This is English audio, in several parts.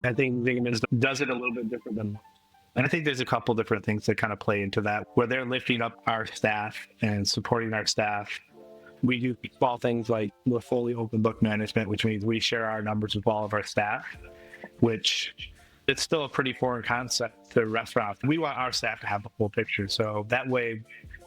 I think Zingerman does it a little bit different than, and I think there's a couple different things that kind of play into that, where they're lifting up our staff and supporting our staff. We do small things like the fully open book management, which means we share our numbers with all of our staff, which it's still a pretty foreign concept to restaurants. We want our staff to have the full picture. So that way,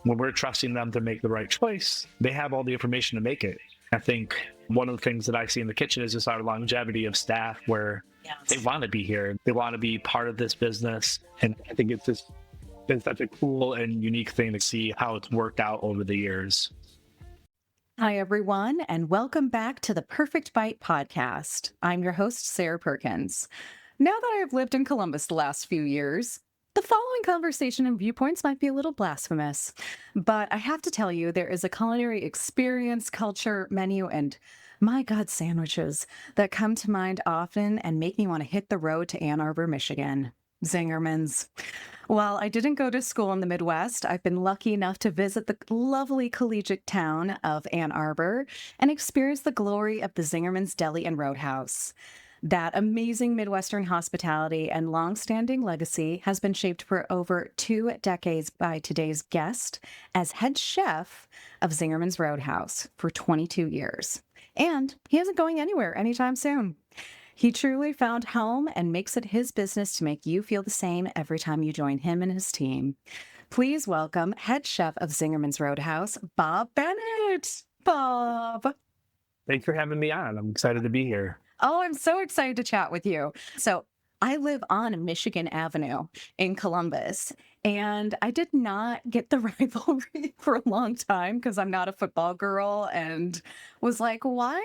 when we're trusting them to make the right choice, they have all the information to make it. I think one of the things that I see in the kitchen is just our longevity of staff, where they want to be here. They want to be part of this business. And I think it's just been such a cool and unique thing to see how it's worked out over the years. Hi, everyone, and welcome back to the Perfect Bite podcast. I'm your host, Sarah Perkins. Now that I have lived in Columbus the last few years, the following conversation and viewpoints might be a little blasphemous, but I have to tell you, there is a culinary experience, culture, menu, and my God, sandwiches that come to mind often and make me want to hit the road to Ann Arbor, Michigan. Zingerman's. While I didn't go to school in the Midwest, I've been lucky enough to visit the lovely collegiate town of Ann Arbor and experience the glory of the Zingerman's Deli and Roadhouse. That amazing Midwestern hospitality and long-standing legacy has been shaped for over 2 decades by today's guest as head chef of Zingerman's Roadhouse for 22 years. And he isn't going anywhere anytime soon. He truly found home and makes it his business to make you feel the same every time you join him and his team. Please welcome head chef of Zingerman's Roadhouse, Bob Bennett. Bob. Thanks for having me on. I'm excited to be here. Oh, I'm so excited to chat with you. So I live on Michigan Avenue in Columbus, and I did not get the rivalry for a long time because I'm not a football girl, and was like, why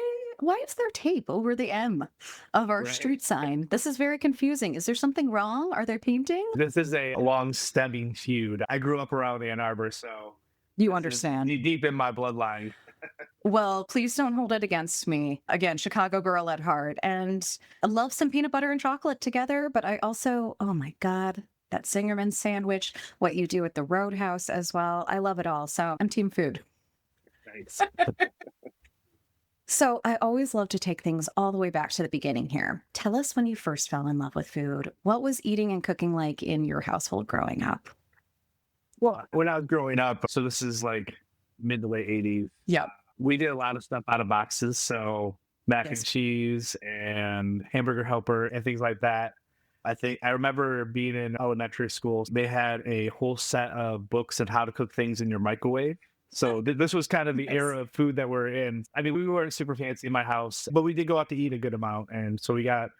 is there tape over the M of our street sign? This is very confusing. Is there something wrong? Are they painting? This is a long-stemming feud. I grew up around Ann Arbor, so you understand. Deep in my bloodline. Well, please don't hold it against me. Again, Chicago girl at heart. And I love some peanut butter and chocolate together, but I also, oh my God, that Zingerman sandwich, what you do at the Roadhouse as well. I love it all. So I'm team food. Thanks. So I always love to take things all the way back to the beginning here. Tell us when you first fell in love with food. What was eating and cooking like in your household growing up? Well, when I was growing up, so this is like mid to late 80s. Yep. We did a lot of stuff out of boxes. So mac and cheese and hamburger helper and things like that. I remember being in elementary school, they had a whole set of books on how to cook things in your microwave. So this was kind of the era of food that we're in. I mean, we weren't super fancy in my house, but we did go out to eat a good amount. And so we got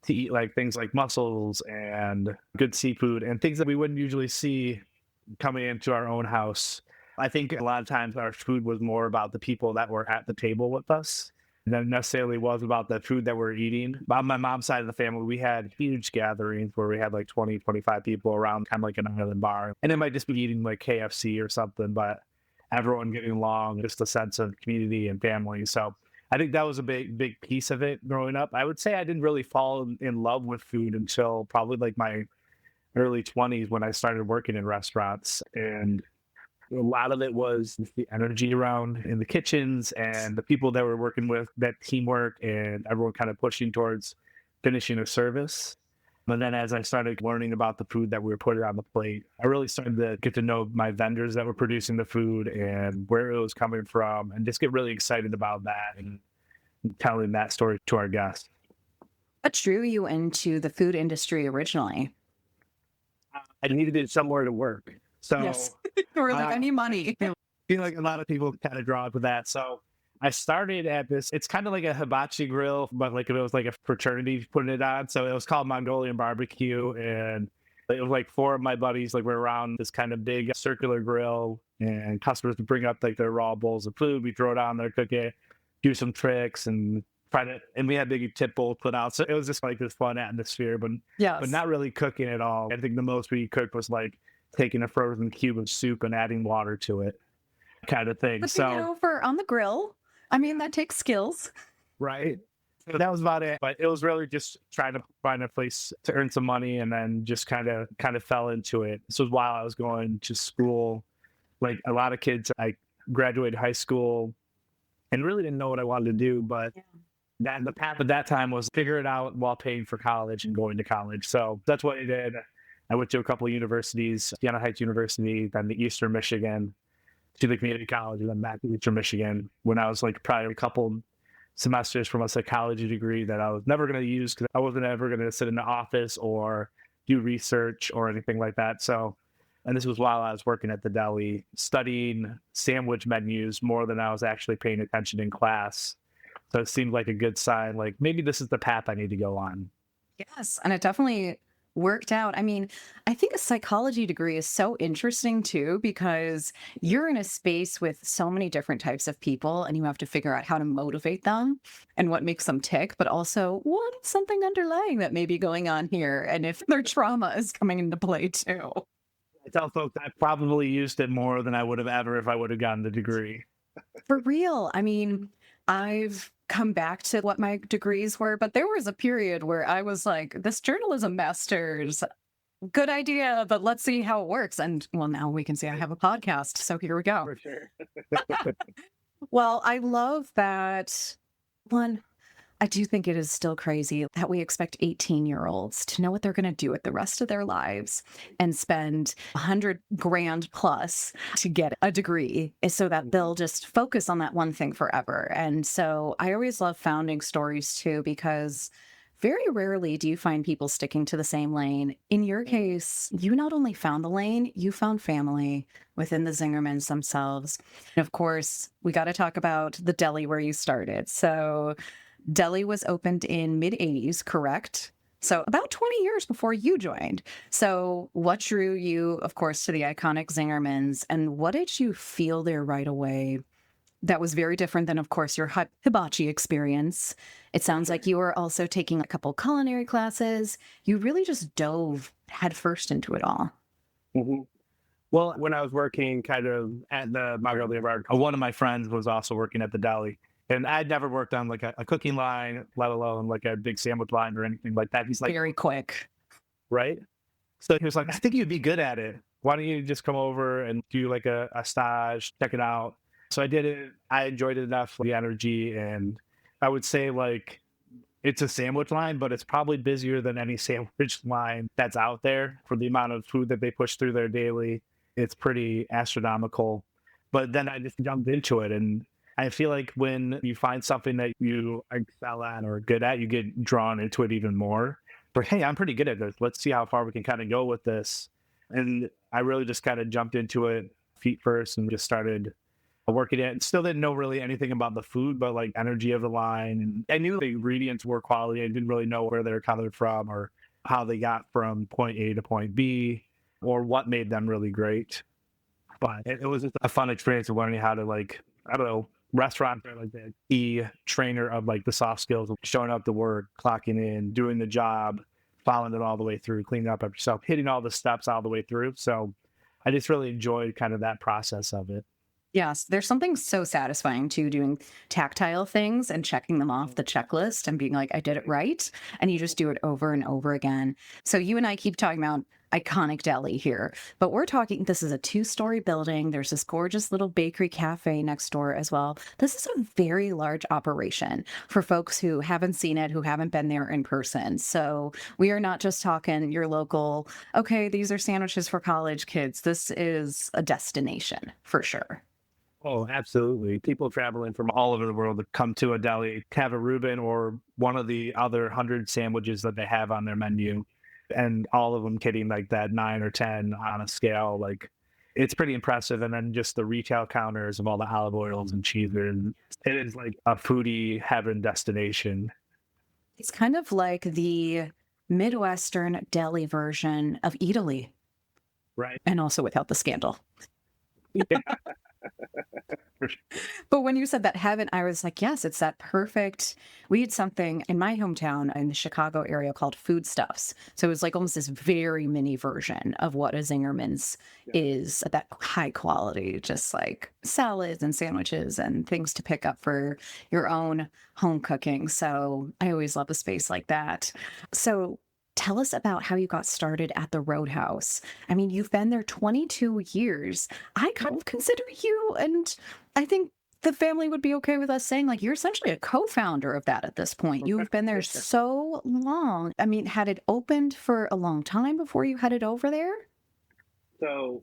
to eat like things like mussels and good seafood and things that we wouldn't usually see coming into our own house. I think a lot of times our food was more about the people that were at the table with us than necessarily was about the food that we're eating. On my mom's side of the family, we had huge gatherings where we had like 20, 25 people around, kind of like an island bar. And it might just be eating like KFC or something, but everyone getting along, just a sense of community and family. So I think that was a big piece of it growing up. I would say I didn't really fall in love with food until probably like my early 20s when I started working in restaurants. And a lot of it was the energy around in the kitchens and the people that we're working with, that teamwork and everyone kind of pushing towards finishing a service. But then as I started learning about the food that we were putting on the plate, I really started to get to know my vendors that were producing the food and where it was coming from and just get really excited about that and telling that story to our guests. What drew you into the food industry originally? I needed somewhere to work. So yes. Or like, I need money. I feel like a lot of people kind of draw with that. So I started at this, it's kind of like a hibachi grill, but like it was like a fraternity putting it on. So it was called Mongolian Barbecue. And it was like 4 of my buddies, like we're around this kind of big circular grill and customers would bring up like their raw bowls of food. We throw it on there, cook it, do some tricks and and we had big tip bowls put out. So it was just like this fun atmosphere, but not really cooking at all. I think the most we cooked was like taking a frozen cube of soup and adding water to it, kind of thing. But so for on the grill, I mean, that takes skills. Right. So that was about it. But it was really just trying to find a place to earn some money and then just kind of fell into it. This was while I was going to school. Like a lot of kids, I graduated high school and really didn't know what I wanted to do, but That the path at that time was figure it out while paying for college and going to college. So that's what I did. I went to a couple of universities, Siena Heights University, then the Eastern Michigan, to the community college, and then back to Eastern Michigan when I was like probably a couple semesters from a psychology degree that I was never going to use because I wasn't ever going to sit in the office or do research or anything like that. So, and this was while I was working at the deli, studying sandwich menus more than I was actually paying attention in class. So it seemed like a good sign, like maybe this is the path I need to go on. Yes, and it definitely worked out. I mean, I think a psychology degree is so interesting too, because you're in a space with so many different types of people and you have to figure out how to motivate them and what makes them tick, but also what's something underlying that may be going on here and if their trauma is coming into play too. I tell folks I probably used it more than I would have ever if I would have gotten the degree. For real. I mean, I've come back to what my degrees were, but there was a period where I was like, this journalism master's good idea, but let's see how it works. And well, now we can see I have a podcast. So here we go. For sure. Well, I love that one. I do think it is still crazy that we expect 18-year-olds to know what they're going to do with the rest of their lives and spend 100 grand plus to get a degree so that they'll just focus on that one thing forever. And so I always love founding stories too, because very rarely do you find people sticking to the same lane. In your case, you not only found the lane, you found family within the Zingermans themselves. And of course, we got to talk about the deli where you started. So deli was opened in mid-80s, correct? So about 20 years before you joined. So what drew you, of course, to the iconic Zingermans, and what did you feel there right away that was very different than, of course, your hibachi experience? It sounds like you were also taking a couple culinary classes. You really just dove headfirst into it all. Mhm. Well, when I was working kind of at the Margarita Bar, one of my friends was also working at the deli. And I'd never worked on like a cooking line, let alone like a big sandwich line or anything like that. He's like, Very quick. right? So he was like, I think you'd be good at it. Why don't you just come over and do like a stage, check it out? So I did it. I enjoyed it enough, the energy. And I would say like it's a sandwich line, but it's probably busier than any sandwich line that's out there for the amount of food that they push through there daily. It's pretty astronomical. But then I just jumped into it. And I feel like when you find something that you excel at or good at, you get drawn into it even more. But hey, I'm pretty good at this. Let's see how far we can kind of go with this. And I really just kind of jumped into it feet first and just started working it. And still didn't know really anything about the food, but like energy of the line. And I knew the ingredients were quality. I didn't really know where they were coming from or how they got from point A to point B or what made them really great. But it was just a fun experience of learning how to like, I don't know, restaurants are like the key trainer of like the soft skills of showing up to work, clocking in, doing the job, following it all the way through, cleaning up after yourself, hitting all the steps all the way through. So I just really enjoyed kind of that process of it. Yes, there's something so satisfying to doing tactile things and checking them off the checklist and being like, I did it right. And you just do it over and over again. So you and I keep talking about iconic deli here, but we're talking, this is a 2-story building. There's this gorgeous little bakery cafe next door as well. This is a very large operation for folks who haven't seen it, who haven't been there in person. So we are not just talking your local, okay, these are sandwiches for college kids. This is a destination for sure. Oh, absolutely. People traveling from all over the world to come to a deli, have a Reuben or one of the other 100 sandwiches that they have on their menu, and all of them hitting like that 9 or 10 on a scale. Like it's pretty impressive. And then just the retail counters of all the olive oils and cheeses. It is like a foodie heaven destination. It's kind of like the Midwestern deli version of Italy, Right. and also without the scandal. Yeah, for sure. But when you said that heaven, I was like, yes, it's that perfect. We had something in my hometown in the Chicago area called Foodstuffs. So it was like almost this very mini version of what a Zingerman's is, that high quality, just like salads and sandwiches and things to pick up for your own home cooking. So I always love a space like that. So tell us about how you got started at the Roadhouse. I mean, you've been there 22 years. I kind of consider you, and I think the family would be okay with us saying, like, you're essentially a co-founder of that at this point. You've been there so long. I mean, had it opened for a long time before you headed over there? So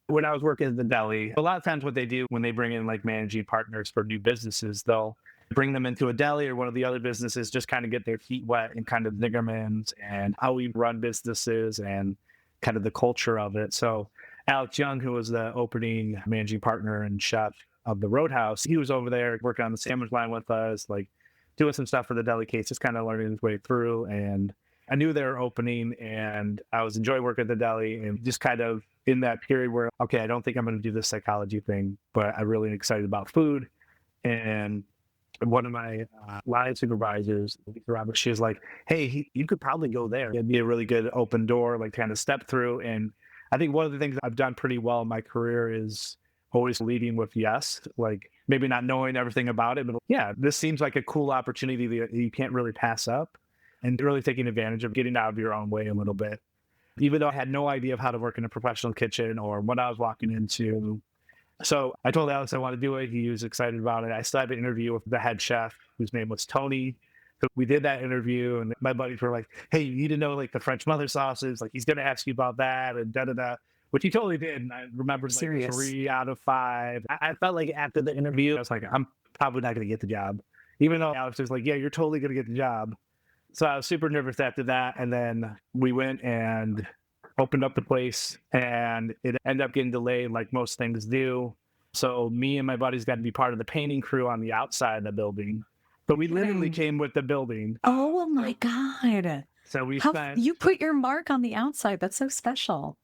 when I was working at the deli, a lot of times what they do when they bring in like managing partners for new businesses, they'll bring them into a deli or one of the other businesses, just kind of get their feet wet and kind of Zingerman's and how we run businesses and kind of the culture of it. So Alex Young, who was the opening managing partner and chef of the Roadhouse, he was over there working on the sandwich line with us, like doing some stuff for the deli case, just kind of learning his way through. And I knew they were opening and I was enjoying working at the deli and just kind of in that period where, okay, I don't think I'm going to do this psychology thing, but I'm really excited about food. And one of my line supervisors, Lisa Roberts, she was like, hey, you could probably go there. It'd be a really good open door, like kind of step through. And I think one of the things I've done pretty well in my career is always leading with yes, like maybe not knowing everything about it, but yeah, this seems like a cool opportunity that you can't really pass up and really taking advantage of getting out of your own way a little bit. Even though I had no idea of how to work in a professional kitchen or what I was walking into. So I told Alex I want to do it. He was excited about it. I still had an interview with the head chef, whose name was Tony. So we did that interview, and my buddies were like, hey, you need to know like the French mother sauces. Like he's going to ask you about that and da-da-da, which he totally did. And I remembered like Serious. 3 out of 5. I felt like after the interview, I was like, I'm probably not going to get the job. Even though Alex was like, yeah, you're totally going to get the job. So I was super nervous after that. And then we went and opened up the place and it ended up getting delayed like most things do. So me and my buddies got to be part of the painting crew on the outside of the building. But we literally came with the building. Oh my God. So You put your mark on the outside. That's so special.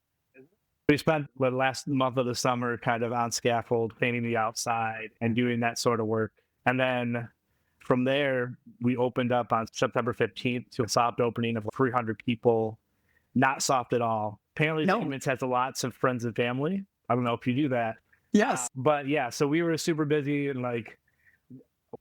We spent the last month of the summer kind of on scaffold, painting the outside and doing that sort of work. And then from there, we opened up on September 15th to a soft opening of 300 people. Not soft at all. Apparently, Zingerman's has lots of friends and family. I don't know if you do that. Yes. But yeah, so we were super busy and like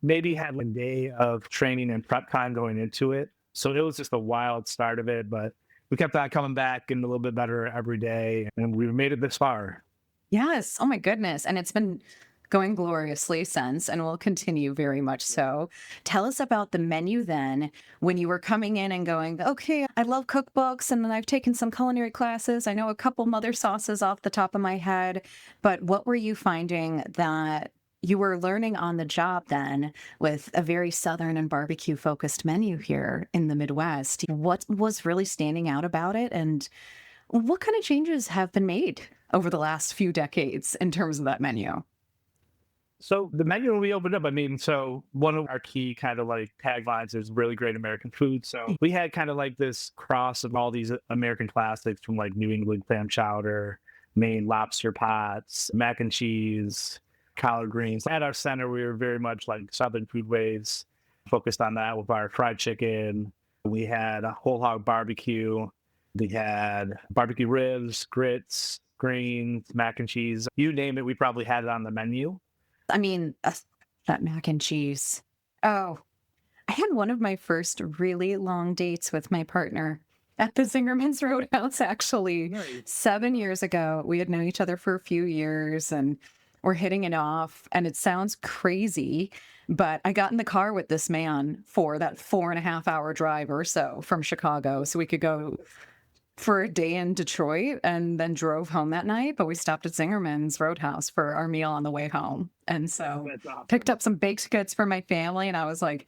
maybe had a day of training and prep time going into it. So it was just a wild start of it, but we kept on coming back and a little bit better every day. And we made it this far. Yes. Oh my goodness. And it's been going gloriously since and will continue very much so. Tell us about the menu then when you were coming in and going, okay, I love cookbooks and then I've taken some culinary classes. I know a couple mother sauces off the top of my head, but what were you finding that you were learning on the job then with a very Southern and barbecue focused menu here in the Midwest? What was really standing out about it and what kind of changes have been made over the last few decades in terms of that menu? So the menu when we opened up, I mean, so one of our key kind of like taglines is really great American food. So we had kind of like this cross of all these American classics from like New England clam chowder, Maine lobster pots, mac and cheese, collard greens. At our center, we were very much like Southern foodways, focused on that with our fried chicken. We had a whole hog barbecue. We had barbecue ribs, grits, greens, mac and cheese. You name it, we probably had it on the menu. I mean, that mac and cheese. Oh, I had one of my first really long dates with my partner at the Zingerman's Roadhouse, actually. Nice. 7 years ago. We had known each other for a few years and we're hitting it off. And it sounds crazy, but I got in the car with this man for that 4.5 hour drive or so from Chicago so we could go for a day in Detroit and then drove home that night. But we stopped at Zingerman's Roadhouse for our meal on the way home. And so That's awesome. picked up some baked goods for my family. And I was like,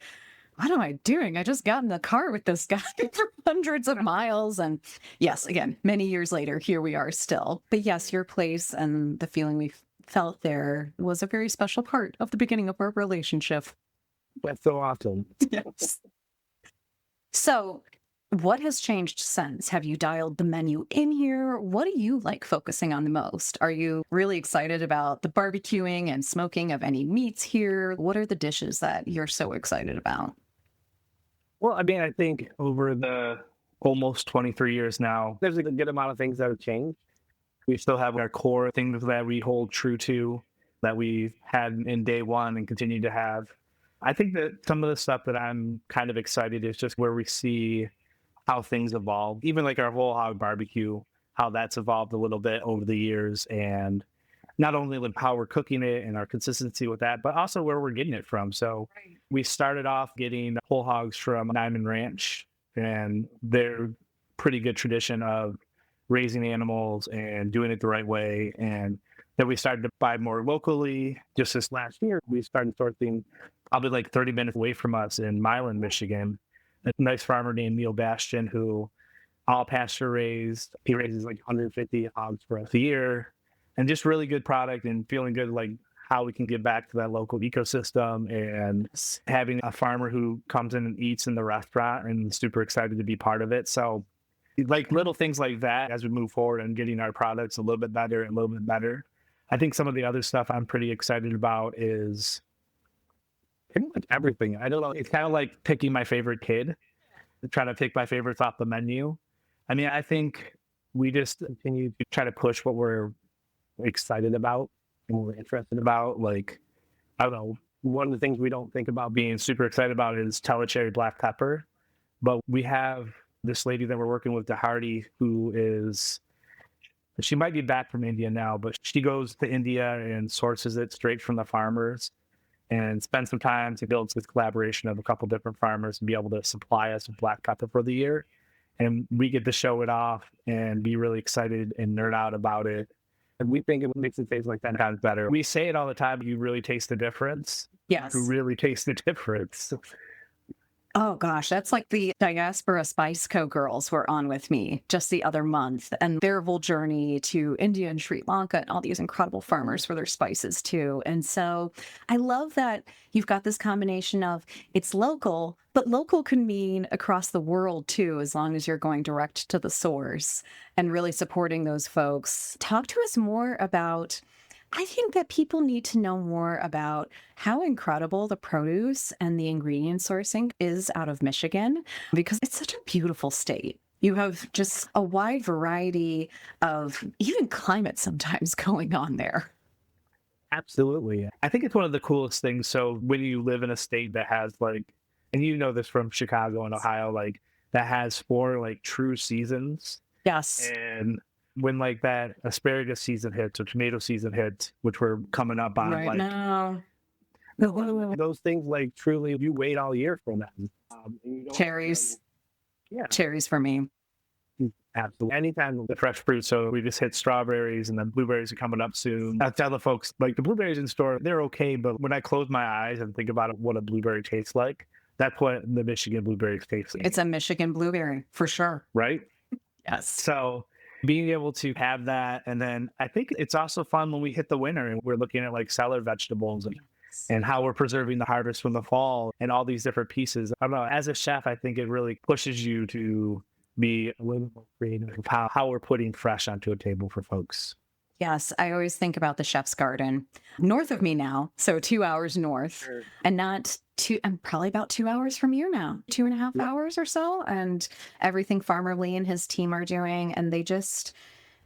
what am I doing? I just got in the car with this guy for hundreds of miles. And yes, again, many years later, here we are still. But yes, your place and the feeling we felt there was a very special part of the beginning of our relationship. That's so awesome. Yes. So what has changed since? Have you dialed the menu in here? What do you like focusing on the most? Are you really excited about the barbecuing and smoking of any meats here? What are the dishes that you're so excited about? Well, I mean, I think over the almost 23 years now, there's a good amount of things that have changed. We still have our core things that we hold true to, that we had in day one and continue to have. I think that some of the stuff that I'm kind of excited is just where we see how things evolve, even like our whole hog barbecue, how that's evolved a little bit over the years. And not only like how we're cooking it and our consistency with that, but also where we're getting it from. So Right. we started off getting whole hogs from Nyman Ranch, and they're pretty good tradition of raising animals and doing it the right way. And then we started to buy more locally. Just this last year, we started sourcing probably like 30 minutes away from us in Milan, Michigan. A nice farmer named Neil Bastian, who all pasture raised. He raises like 150 hogs for us a year, and just really good product and feeling good like how we can give back to that local ecosystem, and having a farmer who comes in and eats in the restaurant and super excited to be part of it. So like little things like that as we move forward and getting our products a little bit better and a little bit better. I think some of the other stuff I'm pretty excited about is pretty much everything. I don't know. It's kind of like picking my favorite kid, trying to pick my favorites off the menu. I mean, I think we just continue to try to push what we're excited about and what we're interested about. Like, I don't know, one of the things we don't think about being super excited about is telecherry black pepper. But we have this lady that we're working with, DeHardy, who is, she might be back from India now, but she goes to India and sources it straight from the farmers and spend some time to build this collaboration of a couple different farmers and be able to supply us with black pepper for the year. And we get to show it off and be really excited and nerd out about it. And we think it makes it taste like 10 times better. We say it all the time, you really taste the difference. Yes. You really taste the difference. Oh gosh, that's like the Diaspora Spice Co. girls were on with me just the other month, and their whole journey to India and Sri Lanka and all these incredible farmers for their spices too. And so I love that you've got this combination of it's local, but local can mean across the world too, as long as you're going direct to the source and really supporting those folks. Talk to us more about, I think that people need to know more about how incredible the produce and the ingredient sourcing is out of Michigan, because it's such a beautiful state. You have just a wide variety of even climate sometimes going on there. Absolutely. I think it's one of the coolest things. So when you live in a state that has like, and you know this from Chicago and Ohio, like that has 4 like true seasons. Yes. And when like that asparagus season hits or tomato season hits, which we're coming up on, Right like now. those things, like truly, you wait all year for them. And you don't, Cherries. yeah, Cherries for me. absolutely. Anytime the fresh fruit. So we just hit strawberries, and then blueberries are coming up soon. I tell the folks like the blueberries in store, they're okay, but when I close my eyes and think about what a blueberry tastes like, that's what the Michigan blueberries taste like. It's a Michigan blueberry for sure. Right? Yes. So being able to have that, and then I think it's also fun when we hit the winter and we're looking at like cellar vegetables and how we're preserving the harvest from the fall and all these different pieces. I don't know. As a chef, I think it really pushes you to be a little more creative of how we're putting fresh onto a table for folks. Yes, I always think about the chef's garden north of me now. So 2 hours north, Sure. and not two, and probably about 2 hours from you now, 2.5 hours or so. And everything Farmer Lee and his team are doing. And they just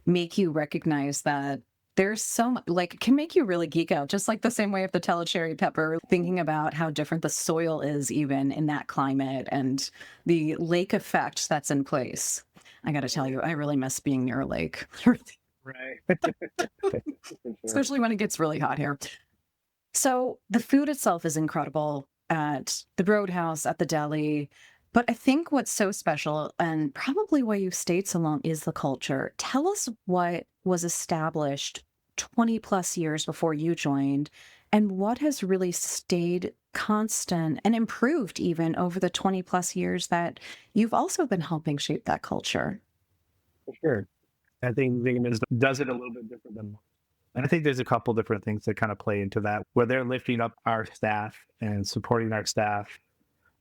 make you recognize that there's so much, like, it can make you really geek out, just like the same way of the telecherry pepper, thinking about how different the soil is, even in that climate, and the lake effect that's in place. I got to tell you, I really miss being near a lake. Right. Especially when it gets really hot here. So the food itself is incredible at the Roadhouse, at the deli. But I think what's so special, and probably why you've stayed so long, is the culture. Tell us what was established 20 plus years before you joined, and what has really stayed constant and improved even over the 20 plus years that you've also been helping shape that culture. For sure. I think Zingerman does it a little bit different than most. And I think there's a couple different things that kind of play into that, where they're lifting up our staff and supporting our staff.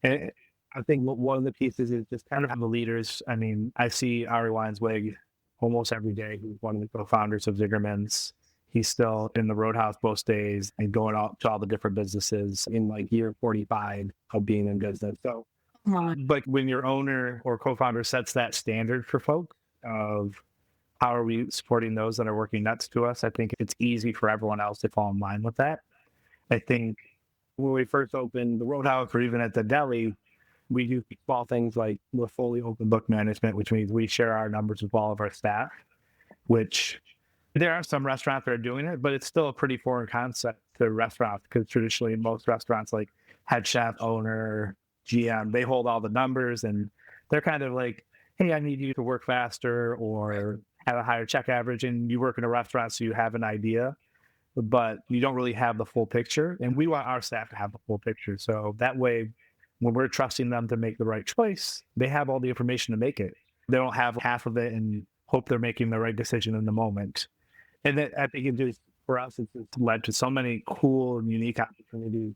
And I think one of the pieces is just kind of the leaders. I mean, I see Ari Weinsweg almost every day, who's one of the co-founders of Zingerman's. He's still in the Roadhouse most days and going out to all the different businesses in like year 45 of being in business. So, but when your owner or co-founder sets that standard for folks of how are we supporting those that are working next to us, I think it's easy for everyone else to fall in line with that. I think when we first opened the Roadhouse, or even at the deli, we do small things like we're fully open book management, which means we share our numbers with all of our staff, which There are some restaurants that are doing it, but it's still a pretty foreign concept to restaurants because traditionally most restaurants, like head chef, owner, GM, they hold all the numbers and they're kind of like, hey, I need you to work faster or have a higher check average. And you work in a restaurant, so you have an idea, but you don't really have the full picture. And we want our staff to have the full picture. So that way, when we're trusting them to make the right choice, they have all the information to make it. They don't have half of it and hope they're making the right decision in the moment. And then I think it just for us, it's led to so many cool and unique opportunities.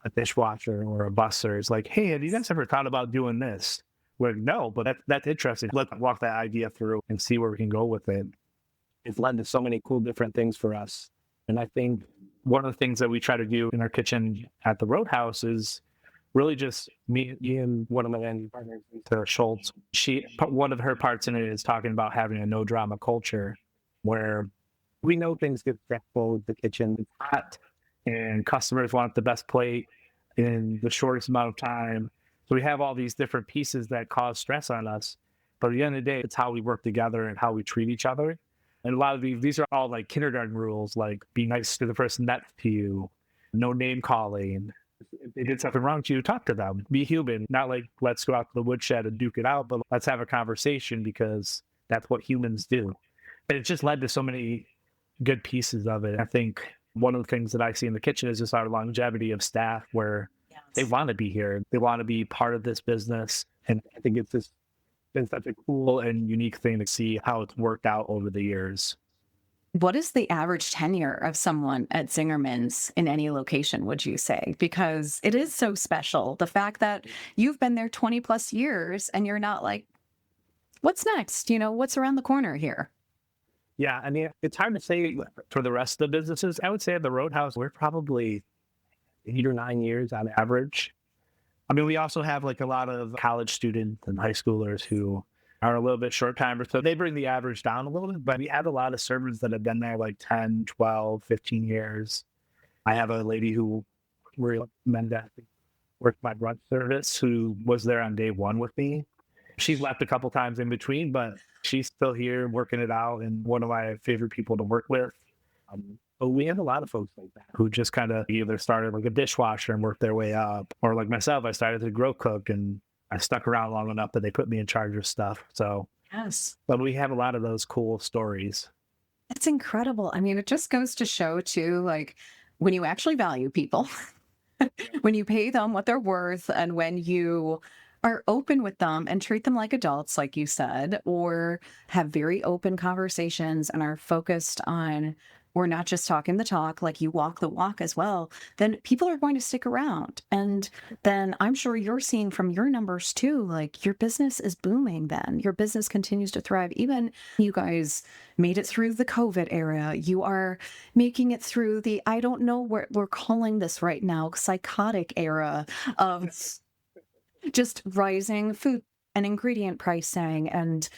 A dishwasher or a busser is like, hey, have you guys ever thought about doing this? We're like, no, but that's interesting. Let's walk that idea through and see where we can go with it. It's led to so many cool different things for us. And I think one of the things that we try to do in our kitchen at the Roadhouse is really just me and one of my managing partners, Lisa Schultz. One of her parts in it is talking about having a no drama culture where we know things get stressful with the kitchen. It's hot and customers want the best plate in the shortest amount of time. So we have all these different pieces that cause stress on us. But at the end of the day, it's how we work together and how we treat each other. And a lot of these are all like kindergarten rules, like be nice to the person next to you, no name calling. If they did something wrong to you, talk to them. Be human, not like let's go out to the woodshed and duke it out, but let's have a conversation because that's what humans do. And it just led to so many good pieces of it. I think one of the things that I see in the kitchen is just our longevity of staff where they want to be here. They want to be part of this business. And I think it's just been such a cool and unique thing to see how it's worked out over the years. What is the average tenure of someone at Zingerman's in any location, would you say? Because it is so special. The fact that you've been there 20 plus years and you're not like, what's next? What's around the corner here? Yeah, I mean, it's hard to say for the rest of the businesses. I would say at the Roadhouse, we're probably 8 or 9 years on average. I mean, we also have like a lot of college students and high schoolers who are a little bit short timers. So they bring the average down a little bit, but we have a lot of servers that have been there like 10, 12, 15 years. I have a lady who Mendez worked my brunch service who was there on day one with me. She's left a couple times in between, but she's still here working it out and one of my favorite people to work with. But we have a lot of folks like that who just kind of either started like a dishwasher and worked their way up, or like myself, I started as a grill cook and I stuck around long enough that they put me in charge of stuff. So, Yes. but we have a lot of those cool stories. It's incredible. I mean, it just goes to show too, like when you actually value people, when you pay them what they're worth, and when you are open with them and treat them like adults, like you said, or have very open conversations and are focused on, we're not just talking the talk, like you walk the walk as well, then people are going to stick around. And then I'm sure you're seeing from your numbers too, like your business is booming then. Your business continues to thrive. Even you guys made it through the COVID era. You are making it through the, I don't know what we're calling this right now, psychotic era of just rising food and ingredient pricing and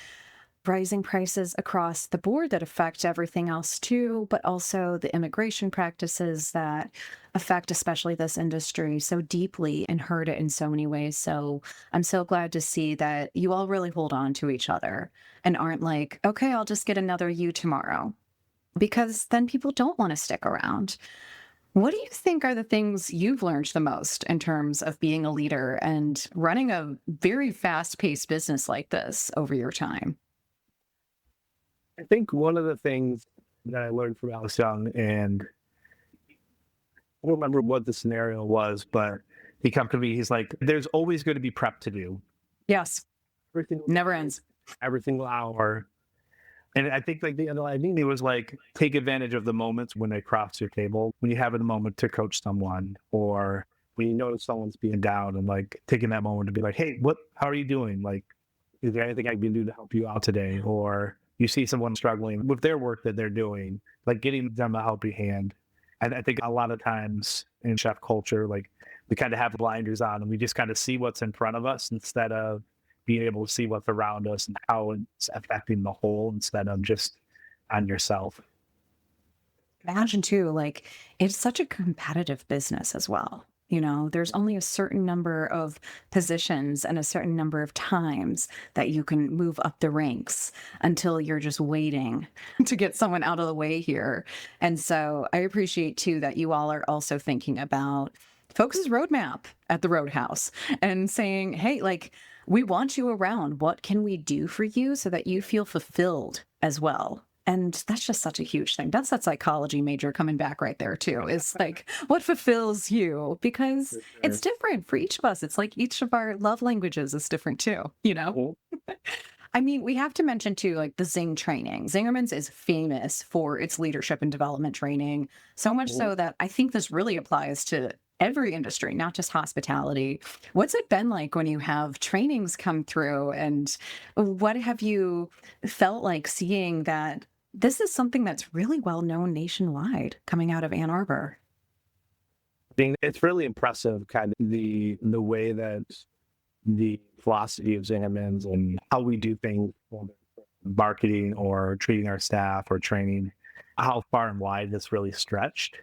rising prices across the board that affect everything else too, but also the immigration practices that affect especially this industry so deeply and hurt it in so many ways. So I'm so glad to see that you all really hold on to each other and aren't like, okay, I'll just get another you tomorrow, because then people don't want to stick around. What do you think are the things you've learned the most in terms of being a leader and running a very fast paced business like this over your time? I think one of the things that I learned from Alex Young, and I don't remember what the scenario was, but he come to me, he's like, there's always going to be prep to do. Yes, Everything never ends. every single hour. And I think like the idea was like, take advantage of the moments when they cross your table, when you have a moment to coach someone, or when you notice someone's being down and like taking that moment to be like, hey, how are you doing? Like, is there anything I can do to help you out today? Or you see someone struggling with their work that they're doing, like getting them a helping hand. And I think a lot of times in chef culture, like we kind of have blinders on and we just kind of see what's in front of us instead of being able to see what's around us and how it's affecting the whole instead of just on yourself. Imagine too, like it's such a competitive business as well. There's only a certain number of positions and a certain number of times that you can move up the ranks until you're just waiting to get someone out of the way here. And so I appreciate too that you all are also thinking about folks' roadmap at the Roadhouse and saying, hey, like, we want you around. What can we do for you so that you feel fulfilled as well? And that's just such a huge thing. That's that psychology major coming back right there, too. Is like, what fulfills you? Because it's different for each of us. It's like each of our love languages is different, too. I mean, we have to mention, too, like the Zing training. Zingerman's is famous for its leadership and development training, so much so that I think this really applies to every industry, not just hospitality. What's it been like when you have trainings come through? And what have you felt like seeing that this is something that's really well known nationwide coming out of Ann Arbor? I think it's really impressive, kind of the way that the philosophy of Zingerman's and how we do things, whether it's marketing or treating our staff or training, how far and wide this really stretched.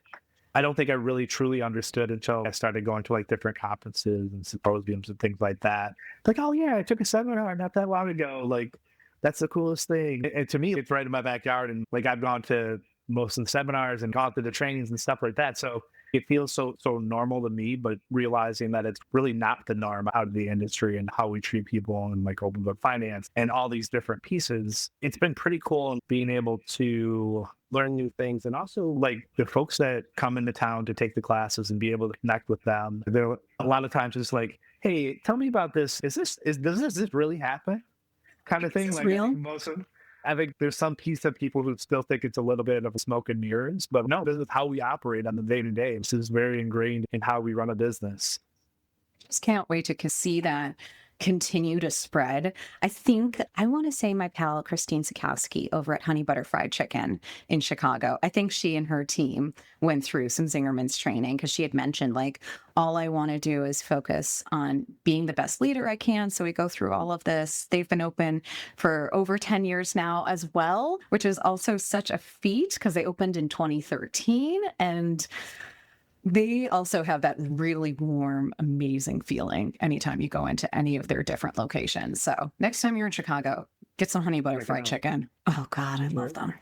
I don't think I really truly understood until I started going to like different conferences and symposiums and things like that. Like, oh yeah, I took a seminar not that long ago. Like, that's the coolest thing. And to me, it's right in my backyard. And like, I've gone to most of the seminars and gone through the trainings and stuff like that. So it feels so normal to me, but realizing that it's really not the norm out of the industry and how we treat people and like open book finance and all these different pieces. It's been pretty cool being able to learn new things, and also like the folks that come into town to take the classes and be able to connect with them. There a lot of times it's like, hey, tell me about this. Does this really happen? Kind of thing. Is this like real? I think there's some piece of people who still think it's a little bit of smoke and mirrors, but no, this is how we operate on the day to day. This is very ingrained in how we run a business. Just can't wait to see that continue to spread. I think I want to say my pal Christine Sikowski over at Honey Butter Fried Chicken in Chicago. I think she and her team went through some Zingerman's training because she had mentioned like, all I want to do is focus on being the best leader I can. So we go through all of this. They've been open for over 10 years now as well, which is also such a feat because they opened in 2013. And they also have that really warm, amazing feeling anytime you go into any of their different locations. So next time you're in Chicago, get some honey butter fried chicken. Oh God, I love them.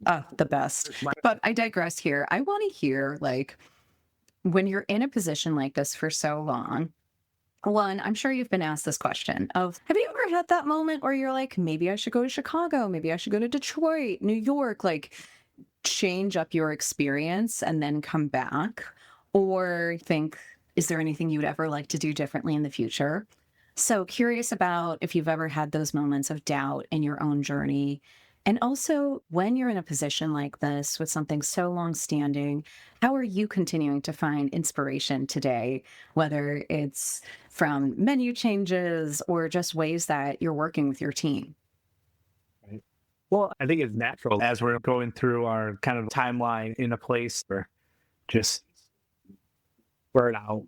Oh, the best. But I digress here. I want to hear, like, when you're in a position like this for so long, one, I'm sure you've been asked this question of, have you ever had that moment where you're like, maybe I should go to Chicago, maybe I should go to Detroit, New York, like change up your experience and then come back? Or think, is there anything you would ever like to do differently in the future? So curious about if you've ever had those moments of doubt in your own journey. And also, when you're in a position like this with something so long-standing, how are you continuing to find inspiration today, whether it's from menu changes or just ways that you're working with your team? Well, I think it's natural as we're going through our kind of timeline in a place where just burn out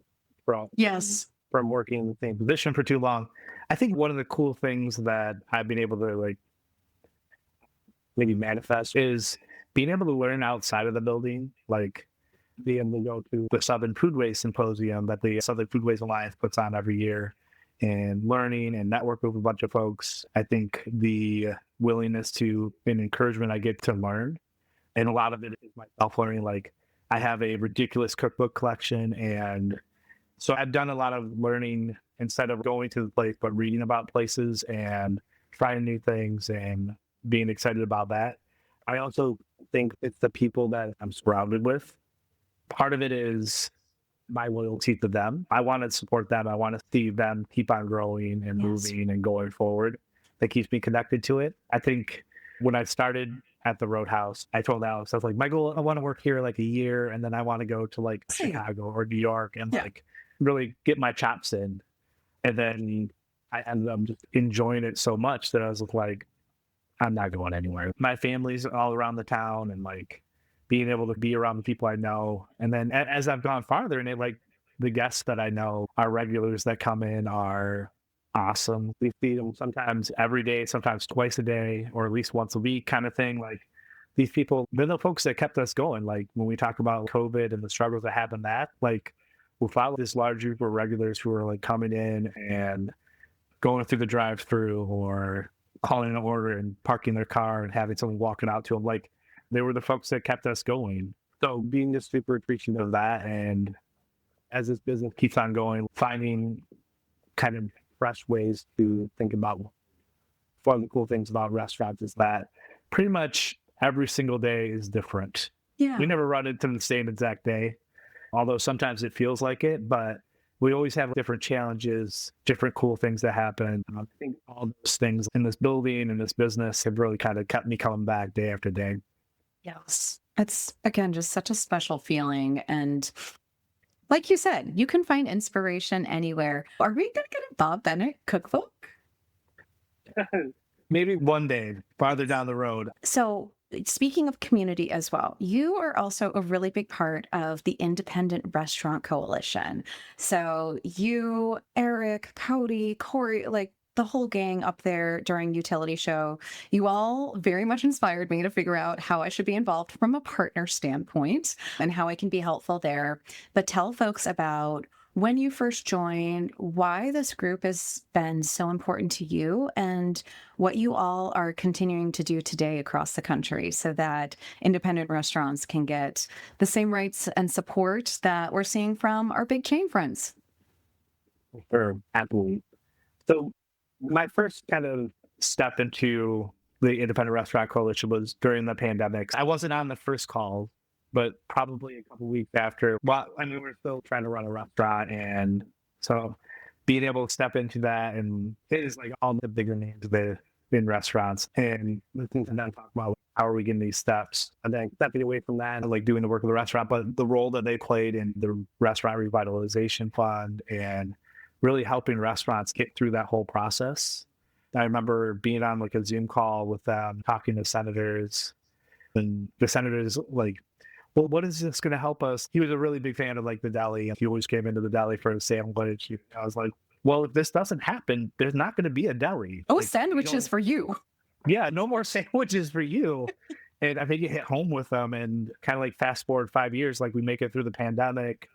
Yes. from working in the same position for too long. I think one of the cool things that I've been able to like maybe manifest is being able to learn outside of the building, like being able to go to the Southern Foodways Symposium that the Southern Foodways Alliance puts on every year, and learning and network with a bunch of folks. I think the willingness to and encouragement I get to learn, and a lot of it is myself learning. Like, I have a ridiculous cookbook collection, and so I've done a lot of learning instead of going to the place, but reading about places and trying new things and being excited about that. I also think it's the people that I'm surrounded with. Part of it is my loyalty to them. I want to support them. I want to see them keep on growing and moving and going forward. That keeps me connected to it. I think when I started at the Roadhouse, I told Alex, I was like, my goal, I want to work here like a year, and then I want to go to like Chicago or New York and like really get my chops in. And then I ended up just enjoying it so much that I was like, I'm not going anywhere. My family's all around the town, and like being able to be around the people I know. And then as I've gone farther, and like the guests that I know, our regulars that come in are awesome. We feed them sometimes every day, sometimes twice a day, or at least once a week kind of thing. Like, these people, they're the folks that kept us going. Like, when we talk about COVID and the struggles that happened, that like without this large group of regulars who are like coming in and going through the drive-through or calling an order and parking their car and having someone walking out to them, like they were the folks that kept us going. So being just super appreciative of that, and as this business keeps on going, finding kind of fresh ways to think about one of the cool things about restaurants is that pretty much every single day is different. Yeah. We never run into the same exact day, although sometimes it feels like it, but we always have different challenges, different cool things that happen. I think all those things in this building and this business have really kind of kept me coming back day after day. Yes. It's, again, just such a special feeling. And like you said, you can find inspiration anywhere. Are we going to get a Bob Bennett cookbook? Maybe one day farther down the road. So, speaking of community as well, you are also a really big part of the Independent Restaurant Coalition. So, you, Eric, Cody, Corey, like the whole gang up there during Utility Show, you all very much inspired me to figure out how I should be involved from a partner standpoint and how I can be helpful there. But tell folks about when you first joined, why this group has been so important to you, and what you all are continuing to do today across the country so that independent restaurants can get the same rights and support that we're seeing from our big chain friends. Sure, absolutely. So my first kind of step into the Independent Restaurant Coalition was during the pandemic. I wasn't on the first call, but probably a couple weeks after. Well, I mean, we're still trying to run a restaurant, and so being able to step into that, and it is like all the bigger names in restaurants, and listening to them talk about how are we getting these steps, and then stepping away from that and like doing the work of the restaurant, but the role that they played in the Restaurant Revitalization Fund and really helping restaurants get through that whole process. I remember being on like a Zoom call with them, talking to senators, and the senators like, well, what is this going to help us? He was a really big fan of like the deli, and he always came into the deli for a sandwich. I was like, well, if this doesn't happen, there's not going to be a deli. Oh, like, sandwiches for you. Yeah, no more sandwiches for you. And I think you hit home with them, and kind of like fast forward 5 years, like we make it through the pandemic,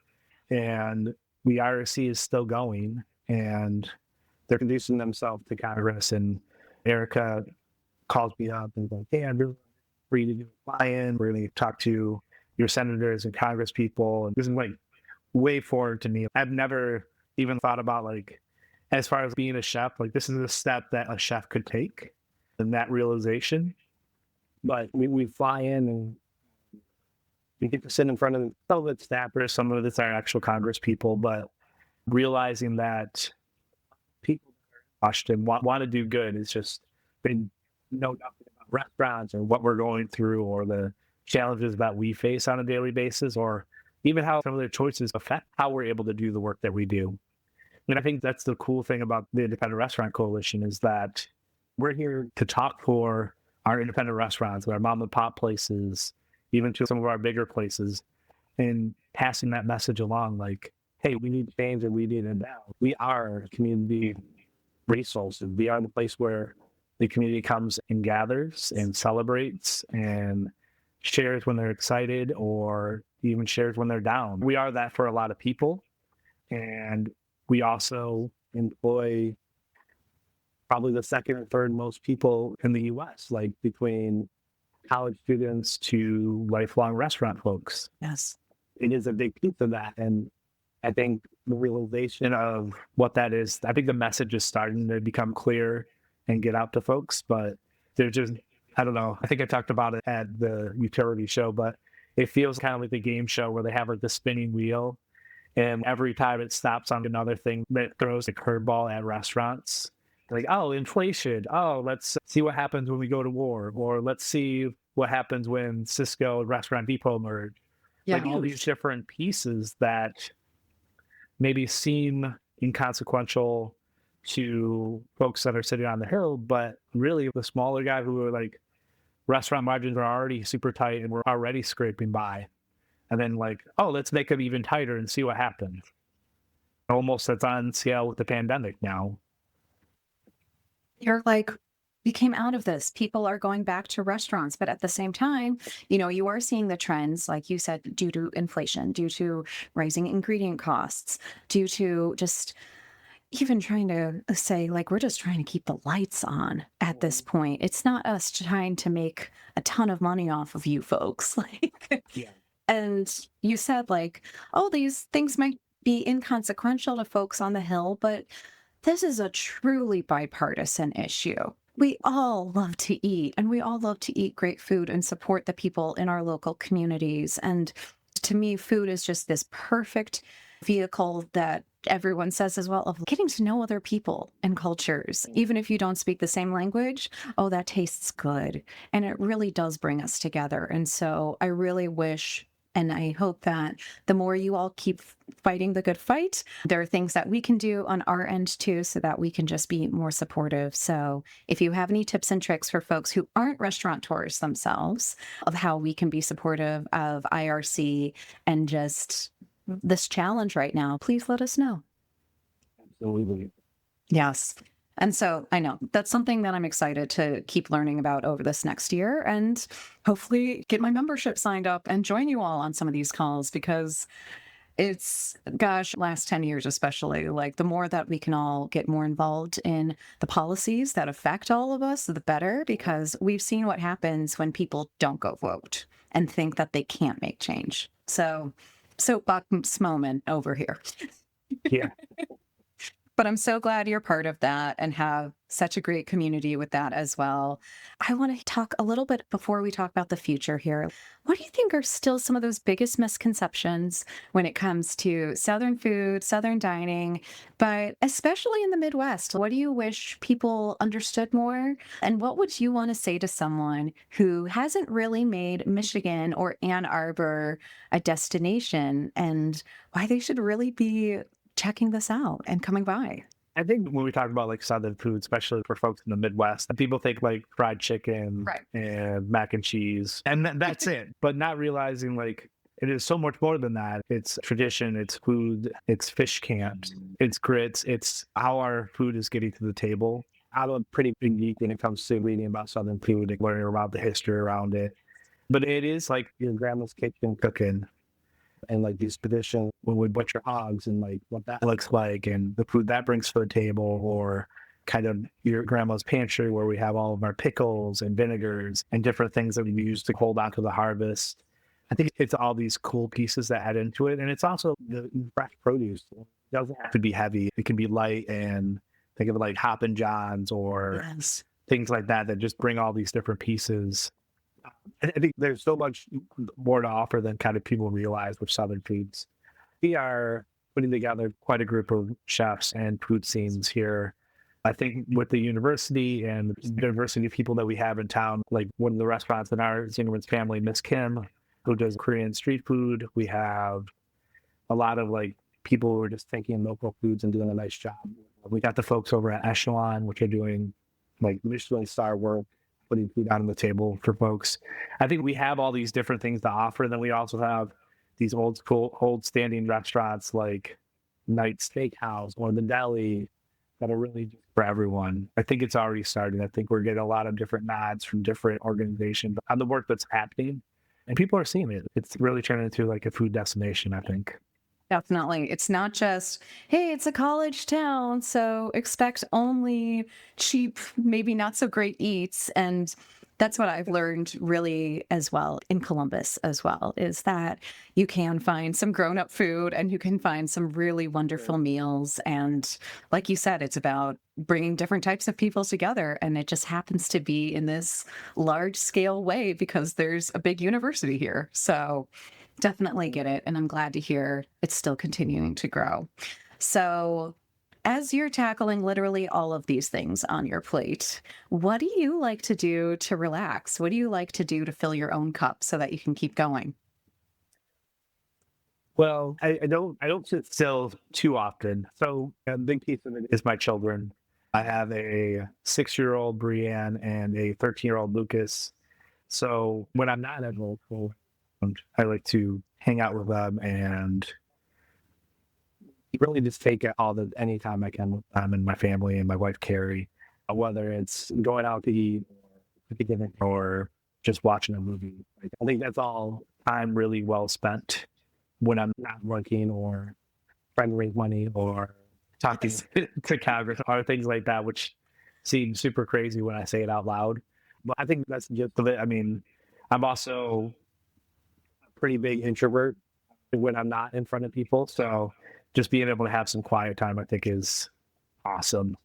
and the IRC is still going, and they're introducing themselves to Congress. And Erica calls me up and like, hey, I'm really free to do a fly-in. We're going to talk to your senators and Congress people. And this is like way forward to me. I've never even thought about like, as far as being a chef, like this is a step that a chef could take, and that realization. But we fly in and we get to sit in front of some of it's staffers, some of it's our actual Congress people, but realizing that people that are watched and want to do good, it's just been know nothing about restaurants or what we're going through or the challenges that we face on a daily basis, or even how some of their choices affect how we're able to do the work that we do. And I think that's the cool thing about the Independent Restaurant Coalition is that we're here to talk for our independent restaurants, our mom and pop places, even to some of our bigger places, and passing that message along like, hey, we need change and we need it now. We are a community resource. We are the place where the community comes and gathers and celebrates and shares when they're excited or even shares when they're down. We are that for a lot of people. And we also employ probably the second or third most people in the US, like between college students to lifelong restaurant folks. Yes. It is a big piece of that. And I think the realization of what that is, I think the message is starting to become clear and get out to folks, but they're just, I don't know. I think I talked about it at the utility show, but it feels kind of like the game show where they have like the spinning wheel, and every time it stops on another thing that throws a curveball at restaurants. Like, oh, inflation. Oh, let's see what happens when we go to war, or let's see what happens when Cisco and Restaurant Depot merge. Yeah. Like all these different pieces that maybe seem inconsequential to folks that are sitting on the hill, but really the smaller guy who are like, restaurant margins are already super tight and we're already scraping by. And then like, oh, let's make them even tighter and see what happens. Almost that's on scale with the pandemic now. You're like we came out of this. People are going back to restaurants, but at the same time, you are seeing the trends, like you said, due to inflation, due to rising ingredient costs, due to just even trying to say, like, we're just trying to keep the lights on at this point. It's not us trying to make a ton of money off of you folks. Like, Yeah. and you said, like, oh, these things might be inconsequential to folks on the Hill, but this is a truly bipartisan issue. We all love to eat, and we all love to eat great food and support the people in our local communities. And to me, food is just this perfect vehicle that everyone says as well of getting to know other people and cultures. Even if you don't speak the same language, oh, that tastes good. And it really does bring us together. And so I really wish and I hope that the more you all keep fighting the good fight, there are things that we can do on our end too, so that we can just be more supportive. So if you have any tips and tricks for folks who aren't restaurateurs themselves of how we can be supportive of IRC and just this challenge right now, please let us know. Absolutely. Yes. And so I know that's something that I'm excited to keep learning about over this next year and hopefully get my membership signed up and join you all on some of these calls, because it's, gosh, last 10 years, especially, like the more that we can all get more involved in the policies that affect all of us, the better, because we've seen what happens when people don't go vote and think that they can't make change. So soapbox moment over here. Yeah. But I'm so glad you're part of that and have such a great community with that as well. I want to talk a little bit before we talk about the future here. What do you think are still some of those biggest misconceptions when it comes to Southern food, Southern dining, but especially in the Midwest? What do you wish people understood more? And what would you want to say to someone who hasn't really made Michigan or Ann Arbor a destination, and why they should really be checking this out and coming by? I think when we talk about like Southern food, especially for folks in the Midwest, people think like fried chicken Right. and mac and cheese, and that's it. But not realizing like it is so much more than that. It's tradition, it's food, it's fish camps, it's grits, it's how our food is getting to the table. I'm a pretty big geek when it comes to reading about Southern food and learning about the history around it. But it is like your grandma's kitchen cooking. And like these traditions when we butcher hogs and like what that looks like and the food that brings to the table, or kind of your grandma's pantry where we have all of our pickles and vinegars and different things that we use to hold on to the harvest. I think it's all these cool pieces that add into it. And it's also the fresh produce. It doesn't have to be heavy. It can be light, and think of it like Hoppin' Johns or Yes. things like that that just bring all these different pieces. I think there's so much more to offer than kind of people realize with Southern foods. We are putting together quite a group of chefs and food scenes here. I think with the university and the diversity of people that we have in town, like one of the restaurants in our Zingerman's family, Miss Kim, who does Korean street food. We have a lot of like people who are just thinking local foods and doing a nice job. We got the folks over at Echelon, which are doing like Michelin star work, putting food out on the table for folks. I think we have all these different things to offer. And then we also have these old school, old standing restaurants like Night Steakhouse or the Deli that are really just for everyone. I think it's already starting. I think we're getting a lot of different nods from different organizations on the work that's happening. And people are seeing it. It's really turning into like a food destination, I think. Definitely. It's not just, hey, it's a college town, so expect only cheap, maybe not so great eats. And that's what I've learned really as well in Columbus as well, is that you can find some grown-up food and you can find some really wonderful meals. And like you said, it's about bringing different types of people together. And it just happens to be in this large scale way because there's a big university here. So definitely get it. And I'm glad to hear it's still continuing to grow. So as you're tackling literally all of these things on your plate, what do you like to do to relax? What do you like to do to fill your own cup so that you can keep going? Well, I don't sit still too often. So a big piece of it is my children. I have a 6-year-old Brienne and a 13-year-old Lucas. So when I'm not at home, I like to hang out with them and really just take all the anytime I can with them and my family and my wife Carrie. whether it's going out to eat or just watching a movie. I think that's all time really well spent when I'm not working or trying to raise money or talking to Congress or things like that, which seems super crazy when I say it out loud. But I think that's just it. I mean, I'm also a pretty big introvert when I'm not in front of people. So just being able to have some quiet time, I think, is awesome.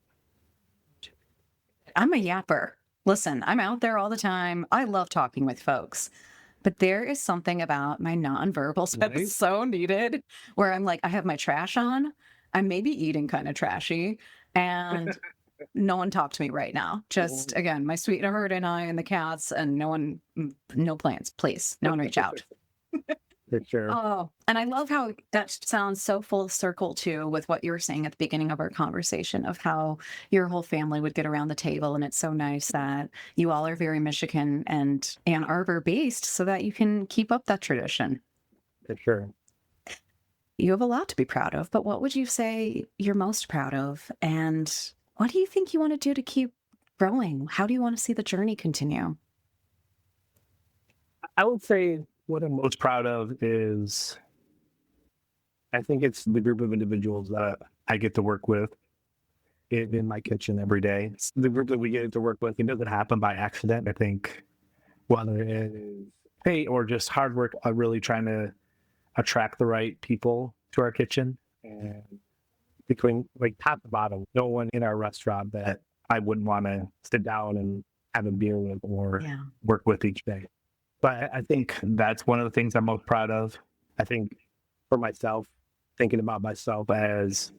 I'm a yapper. Listen, I'm out there all the time. I love talking with folks. But there is something about my nonverbals Right? that's so needed where I'm like, I have my trash on. I'm maybe eating kind of trashy. And no one talk to me right now. Just again, my sweetheart and I and the cats, and no plans, please. No one reach out. For sure. Oh, and I love how that sounds so full circle too with what you were saying at the beginning of our conversation of how your whole family would get around the table. And it's so nice that you all are very Michigan and Ann Arbor based so that you can keep up that tradition. For sure. You have a lot to be proud of, but what would you say you're most proud of? And what do you think you want to do to keep growing? How do you want to see the journey continue? I would say what I'm most proud of is I think it's the group of individuals that I get to work with in my kitchen every day. It's the group that we get to work with. It doesn't happen by accident. I think whether it is fate or just hard work, I'm really trying to attract the right people to our kitchen. And between like top to bottom, no one in our restaurant that I wouldn't want to sit down and have a beer with or work with each day. But I think that's one of the things I'm most proud of. I think for myself, thinking about myself as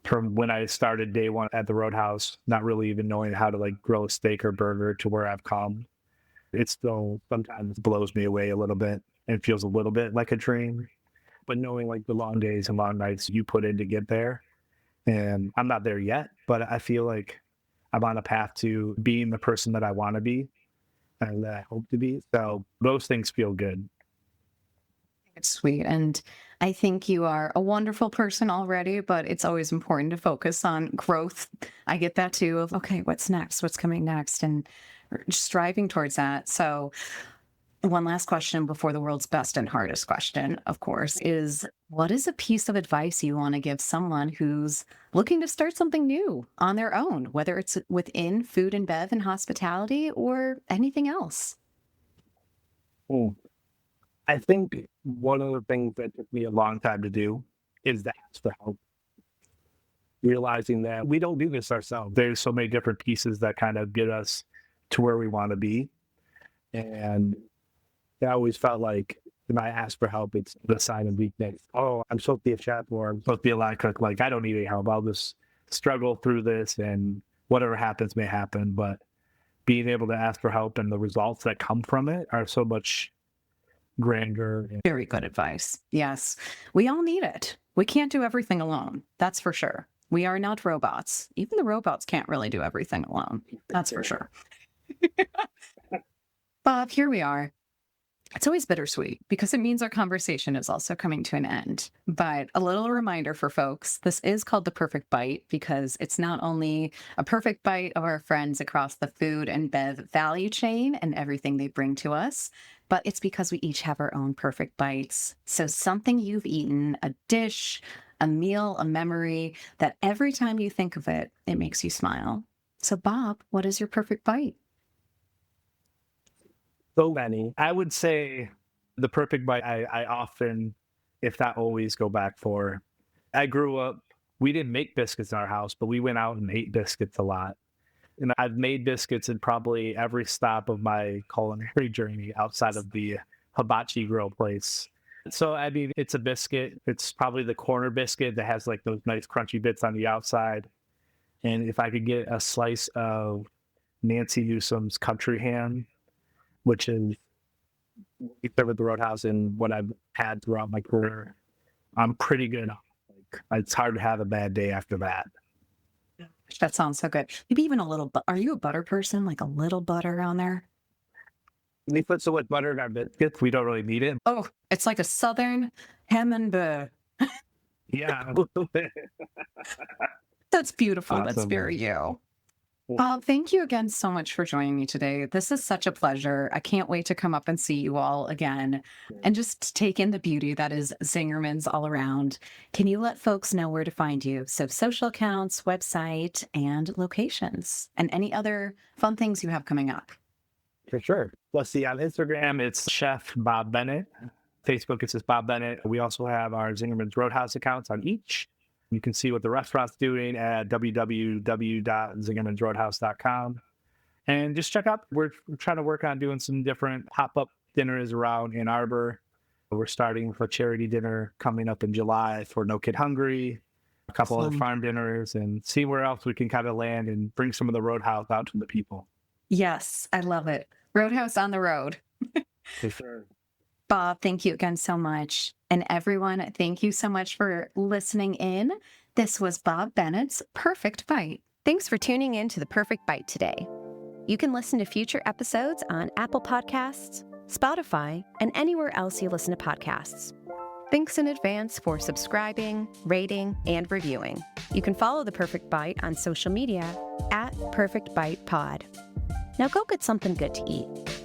from when I started day one at the Roadhouse, not really even knowing how to like grill a steak or burger to where I've come. It still sometimes blows me away a little bit and feels a little bit like a dream. But knowing like the long days and long nights you put in to get there, and I'm not there yet, but I feel like I'm on a path to being the person that I want to be and that I hope to be. So those things feel good. It's sweet. And I think you are a wonderful person already, but it's always important to focus on growth. I get that too of, okay, what's next? What's coming next? And striving towards that. So, one last question before the world's best and hardest question, of course, is what is a piece of advice you want to give someone who's looking to start something new on their own, whether it's within food and bev and hospitality or anything else? Hmm. I think one of the things that took me a long time to do is to ask for help. Realizing that we don't do this ourselves. There's so many different pieces that kind of get us to where we want to be. And I always felt like when I ask for help, it's the sign of weakness. Oh, I'm supposed to be a chef or I'm supposed to be a line cook. Like, I don't need any help. I'll just struggle through this and whatever happens may happen. But being able to ask for help and the results that come from it are so much grander. Very good advice. Yes, we all need it. We can't do everything alone. That's for sure. We are not robots. Even the robots can't really do everything alone. That's for sure. Bob, here we are. It's always bittersweet because it means our conversation is also coming to an end. But a little reminder for folks, this is called The Perfect Bite because it's not only a perfect bite of our friends across the food and bev value chain and everything they bring to us, but it's because we each have our own perfect bites. So something you've eaten, a dish, a meal, a memory that every time you think of it, it makes you smile. So Bob, what is your perfect bite? So many. I would say the perfect bite I often, if not always, go back for. I grew up, we didn't make biscuits in our house, but we went out and ate biscuits a lot. And I've made biscuits in probably every stop of my culinary journey outside of the hibachi grill place. So, I mean, it's a biscuit. It's probably the corner biscuit that has like those nice crunchy bits on the outside. And if I could get a slice of Nancy Newsom's country ham, which is we serve at the Roadhouse and what I've had throughout my career, I'm pretty good. Like, it's hard to have a bad day after that. That sounds so good. Maybe even a little, are you a butter person? Like a little butter on there? We put so much butter in our biscuits, we don't really need it. Oh, it's like a Southern ham and beurre. Yeah. That's beautiful. Awesome. That's very you. Thank you again so much for joining me today. This is such a pleasure. I can't wait to come up and see you all again and just take in the beauty that is Zingerman's all around. Can you let folks know where to find you? So, social accounts, website, and locations, and any other fun things you have coming up. For sure. Let's see. On Instagram, it's Chef Bob Bennett. Facebook, it's just Bob Bennett. We also have our Zingerman's Roadhouse accounts on each. You can see what the restaurant's doing at www.zingermansroadhouse.com. And just check out, we're trying to work on doing some different pop-up dinners around Ann Arbor. We're starting with a charity dinner coming up in July for No Kid Hungry, a couple other farm dinners, and see where else we can kind of land and bring some of the Roadhouse out to the people. Yes, I love it. Roadhouse on the road. For sure. Bob, thank you again so much. And everyone, thank you so much for listening in. This was Bob Bennett's Perfect Bite. Thanks for tuning in to The Perfect Bite today. You can listen to future episodes on Apple Podcasts, Spotify, and anywhere else you listen to podcasts. Thanks in advance for subscribing, rating, and reviewing. You can follow The Perfect Bite on social media at Perfect Bite Pod. Now go get something good to eat.